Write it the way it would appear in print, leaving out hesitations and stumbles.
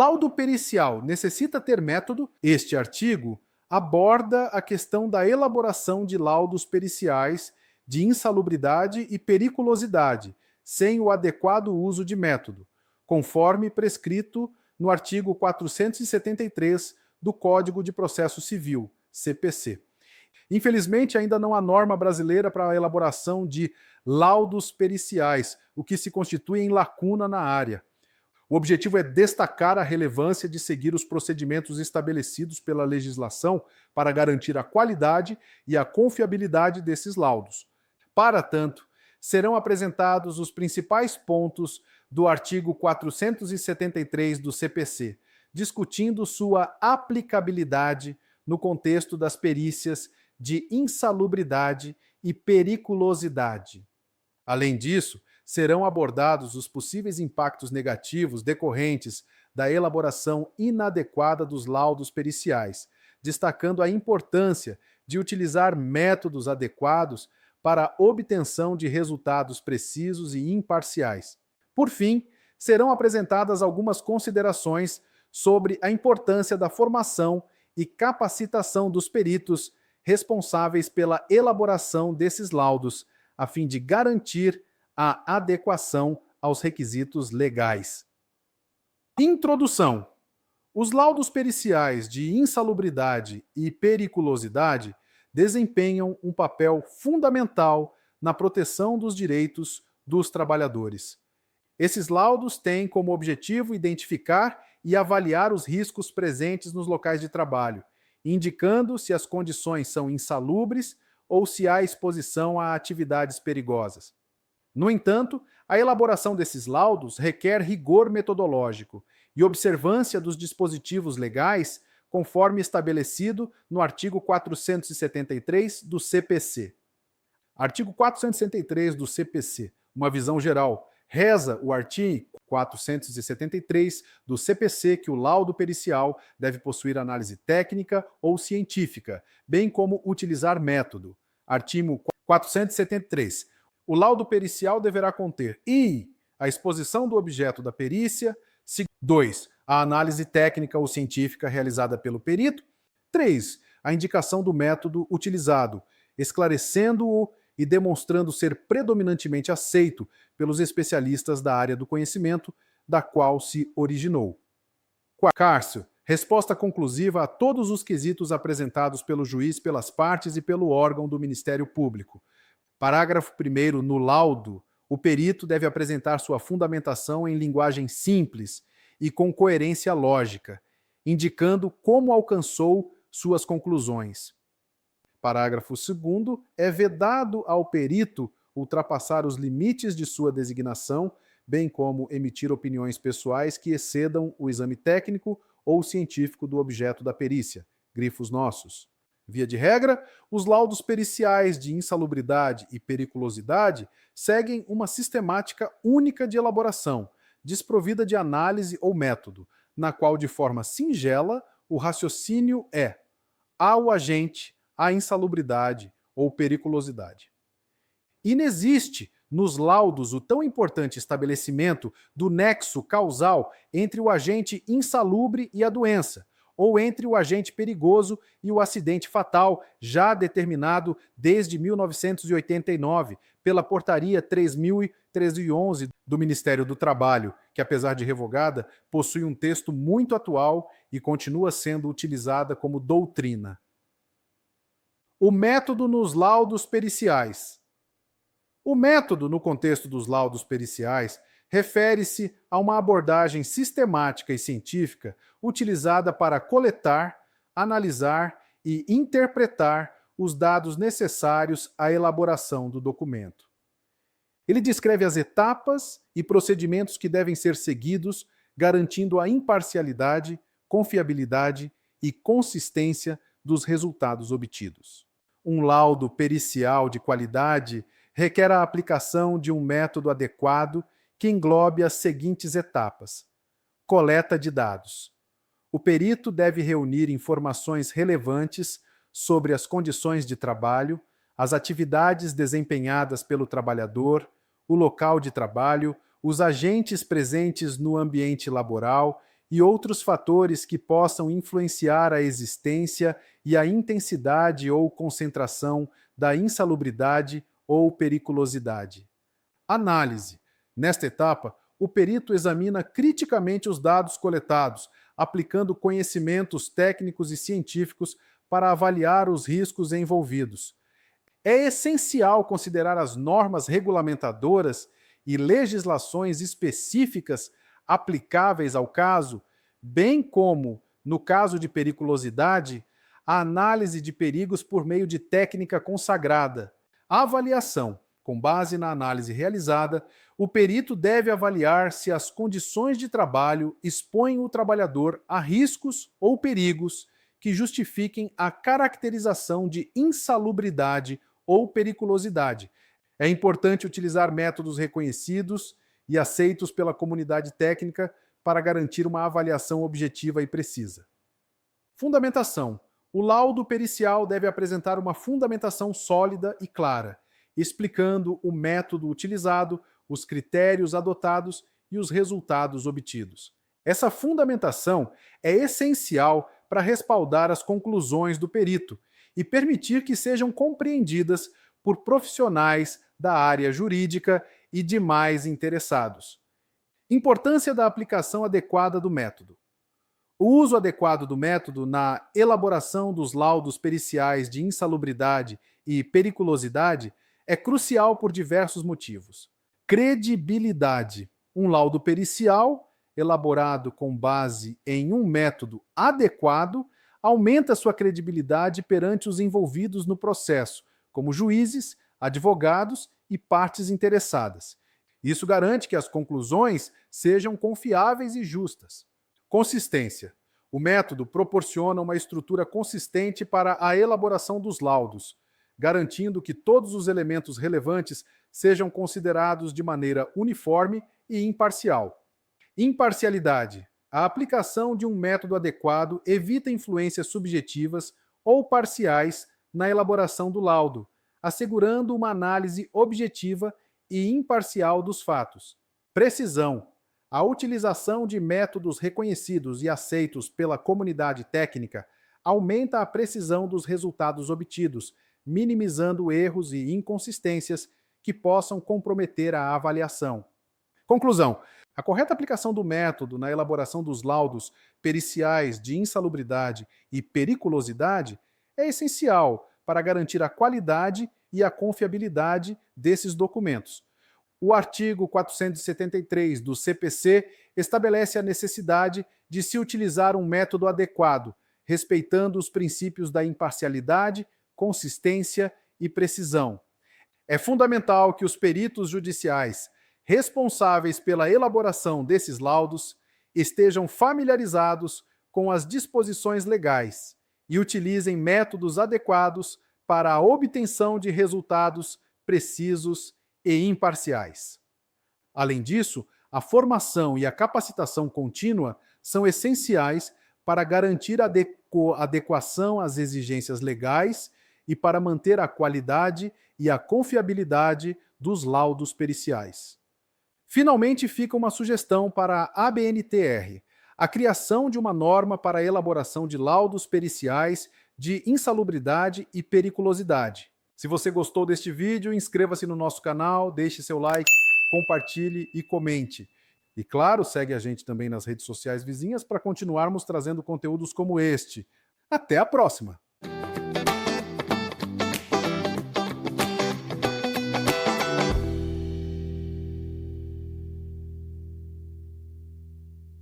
Laudo pericial necessita ter método? Este artigo aborda a questão da elaboração de laudos periciais de insalubridade e periculosidade, sem o adequado uso de método, conforme prescrito no artigo 473 do Código de Processo Civil, CPC. Infelizmente, ainda não há norma brasileira para a elaboração de laudos periciais, o que se constitui em lacuna na área. O objetivo é destacar a relevância de seguir os procedimentos estabelecidos pela legislação para garantir a qualidade e a confiabilidade desses laudos. Para tanto, serão apresentados os principais pontos do artigo 473 do CPC, discutindo sua aplicabilidade no contexto das perícias de insalubridade e periculosidade. Além disso, serão abordados os possíveis impactos negativos decorrentes da elaboração inadequada dos laudos periciais, destacando a importância de utilizar métodos adequados para a obtenção de resultados precisos e imparciais. Por fim, serão apresentadas algumas considerações sobre a importância da formação e capacitação dos peritos responsáveis pela elaboração desses laudos, a fim de garantir a adequação aos requisitos legais. Introdução. Os laudos periciais de insalubridade e periculosidade desempenham um papel fundamental na proteção dos direitos dos trabalhadores. Esses laudos têm como objetivo identificar e avaliar os riscos presentes nos locais de trabalho, indicando se as condições são insalubres ou se há exposição a atividades perigosas. No entanto, a elaboração desses laudos requer rigor metodológico e observância dos dispositivos legais, conforme estabelecido no artigo 473 do CPC. Artigo 473 do CPC, uma visão geral. Reza o artigo 473 do CPC que o laudo pericial deve possuir análise técnica ou científica, bem como utilizar método. Artigo 473. O laudo pericial deverá conter a exposição do objeto da perícia, 2. A análise técnica ou científica realizada pelo perito, 3. A indicação do método utilizado, esclarecendo-o e demonstrando ser predominantemente aceito pelos especialistas da área do conhecimento da qual se originou. Cárcio, resposta conclusiva a todos os quesitos apresentados pelo juiz, pelas partes e pelo órgão do Ministério Público. Parágrafo 1º. No laudo, o perito deve apresentar sua fundamentação em linguagem simples e com coerência lógica, indicando como alcançou suas conclusões. Parágrafo 2º. É vedado ao perito ultrapassar os limites de sua designação, bem como emitir opiniões pessoais que excedam o exame técnico ou científico do objeto da perícia. Grifos nossos. Via de regra, os laudos periciais de insalubridade e periculosidade seguem uma sistemática única de elaboração, desprovida de análise ou método, na qual, de forma singela, o raciocínio é: há o agente, a insalubridade ou periculosidade. Inexiste nos laudos o tão importante estabelecimento do nexo causal entre o agente insalubre e a doença, ou entre o agente perigoso e o acidente fatal, já determinado desde 1989 pela Portaria 3.311 do Ministério do Trabalho, que, apesar de revogada, possui um texto muito atual e continua sendo utilizada como doutrina. O método nos laudos periciais. O método, no contexto dos laudos periciais, refere-se a uma abordagem sistemática e científica utilizada para coletar, analisar e interpretar os dados necessários à elaboração do documento. Ele descreve as etapas e procedimentos que devem ser seguidos, garantindo a imparcialidade, confiabilidade e consistência dos resultados obtidos. Um laudo pericial de qualidade requer a aplicação de um método adequado que englobe as seguintes etapas. Coleta de dados. O perito deve reunir informações relevantes sobre as condições de trabalho, as atividades desempenhadas pelo trabalhador, o local de trabalho, os agentes presentes no ambiente laboral e outros fatores que possam influenciar a existência e a intensidade ou concentração da insalubridade ou periculosidade. Análise. Nesta etapa, o perito examina criticamente os dados coletados, aplicando conhecimentos técnicos e científicos para avaliar os riscos envolvidos. É essencial considerar as normas regulamentadoras e legislações específicas aplicáveis ao caso, bem como, no caso de periculosidade, a análise de perigos por meio de técnica consagrada. A avaliação. Com base na análise realizada, o perito deve avaliar se as condições de trabalho expõem o trabalhador a riscos ou perigos que justifiquem a caracterização de insalubridade ou periculosidade. É importante utilizar métodos reconhecidos e aceitos pela comunidade técnica para garantir uma avaliação objetiva e precisa. Fundamentação. O laudo pericial deve apresentar uma fundamentação sólida e clara, explicando o método utilizado, os critérios adotados e os resultados obtidos. Essa fundamentação é essencial para respaldar as conclusões do perito e permitir que sejam compreendidas por profissionais da área jurídica e demais interessados. Importância da aplicação adequada do método. O uso adequado do método na elaboração dos laudos periciais de insalubridade e periculosidade é crucial por diversos motivos. Credibilidade. Um laudo pericial, elaborado com base em um método adequado, aumenta sua credibilidade perante os envolvidos no processo, como juízes, advogados e partes interessadas. Isso garante que as conclusões sejam confiáveis e justas. Consistência. O método proporciona uma estrutura consistente para a elaboração dos laudos, garantindo que todos os elementos relevantes sejam considerados de maneira uniforme e imparcial. Imparcialidade. A aplicação de um método adequado evita influências subjetivas ou parciais na elaboração do laudo, assegurando uma análise objetiva e imparcial dos fatos. Precisão. A utilização de métodos reconhecidos e aceitos pela comunidade técnica aumenta a precisão dos resultados obtidos, minimizando erros e inconsistências que possam comprometer a avaliação. Conclusão. A correta aplicação do método na elaboração dos laudos periciais de insalubridade e periculosidade é essencial para garantir a qualidade e a confiabilidade desses documentos. O artigo 473 do CPC estabelece a necessidade de se utilizar um método adequado, respeitando os princípios da imparcialidade, consistência e precisão. É fundamental que os peritos judiciais responsáveis pela elaboração desses laudos estejam familiarizados com as disposições legais e utilizem métodos adequados para a obtenção de resultados precisos e imparciais. Além disso, a formação e a capacitação contínua são essenciais para garantir a adequação às exigências legais e para manter a qualidade e a confiabilidade dos laudos periciais. Finalmente, fica uma sugestão para a ABNTR, a criação de uma norma para a elaboração de laudos periciais de insalubridade e periculosidade. Se você gostou deste vídeo, inscreva-se no nosso canal, deixe seu like, compartilhe e comente. E claro, segue a gente também nas redes sociais vizinhas para continuarmos trazendo conteúdos como este. Até a próxima!